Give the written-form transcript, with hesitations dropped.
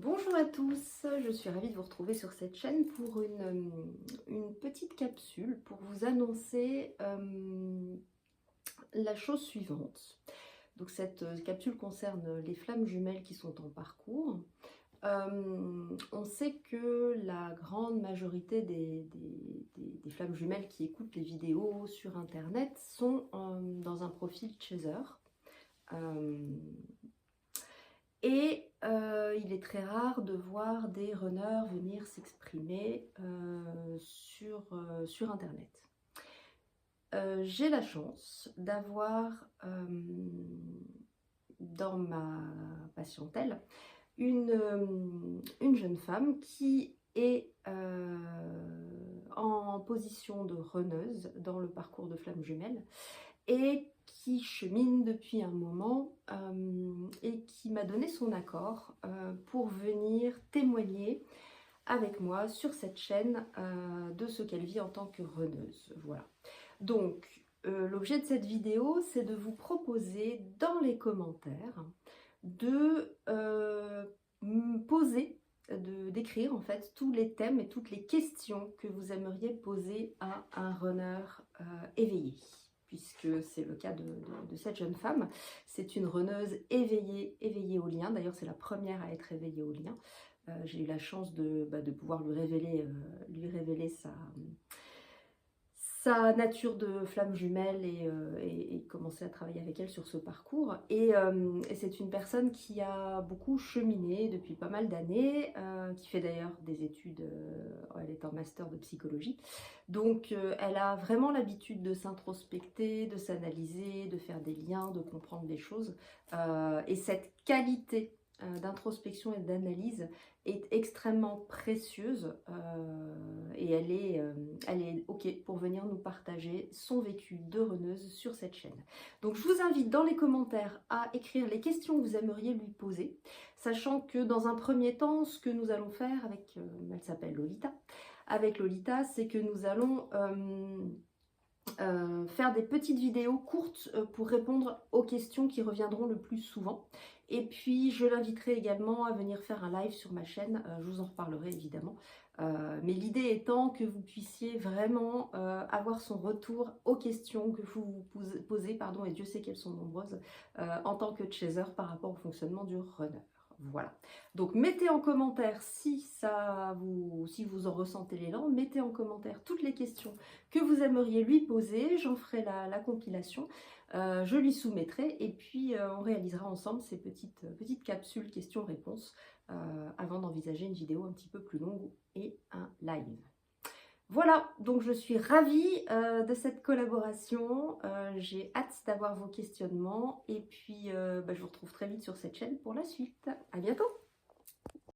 Bonjour à tous, je suis ravie de vous retrouver sur cette chaîne pour une petite capsule pour vous annoncer la chose suivante. Donc cette capsule concerne les flammes jumelles qui sont en parcours. On sait que la grande majorité des flammes jumelles qui écoutent les vidéos sur internet sont dans un profil chaser. Et il est très rare de voir des runners venir s'exprimer sur internet. J'ai la chance d'avoir dans ma patientèle une jeune femme qui est en position de runneuse dans le parcours de flammes jumelles et qui chemine depuis un moment et qui m'a donné son accord pour venir témoigner avec moi sur cette chaîne de ce qu'elle vit en tant que runneuse. Voilà. Donc, l'objet de cette vidéo, c'est de vous proposer dans les commentaires de poser, d'écrire en fait tous les thèmes et toutes les questions que vous aimeriez poser à un runner éveillé, puisque c'est le cas de cette jeune femme. C'est une runneuse éveillée au lien. D'ailleurs, c'est la première à être éveillée au lien. J'ai eu la chance de pouvoir lui révéler sa nature de flamme jumelle et commencer à travailler avec elle sur ce parcours. Et c'est une personne qui a beaucoup cheminé depuis pas mal d'années, qui fait d'ailleurs des études, elle est en master de psychologie. Donc elle a vraiment l'habitude de s'introspecter, de s'analyser, de faire des liens, de comprendre des choses. Et cette qualité d'introspection et d'analyse est extrêmement précieuse et elle est OK pour venir nous partager son vécu de runneuse sur cette chaîne. Donc je vous invite dans les commentaires à écrire les questions que vous aimeriez lui poser, sachant que dans un premier temps, ce que nous allons faire avec, elle s'appelle Lolita, avec Lolita, c'est que nous allons faire des petites vidéos courtes pour répondre aux questions qui reviendront le plus souvent. Et puis je l'inviterai également à venir faire un live sur ma chaîne, je vous en reparlerai évidemment. Mais l'idée étant que vous puissiez vraiment avoir son retour aux questions que vous posez, pardon, et Dieu sait qu'elles sont nombreuses, en tant que chaser par rapport au fonctionnement du runner. Voilà. Donc mettez en commentaire si vous en ressentez l'élan, mettez en commentaire toutes les questions que vous aimeriez lui poser, j'en ferai la compilation, je lui soumettrai et puis on réalisera ensemble ces petites capsules questions-réponses avant d'envisager une vidéo un petit peu plus longue et un live. Voilà, donc je suis ravie de cette collaboration, j'ai hâte d'avoir vos questionnements et puis je vous retrouve très vite sur cette chaîne pour la suite. À bientôt!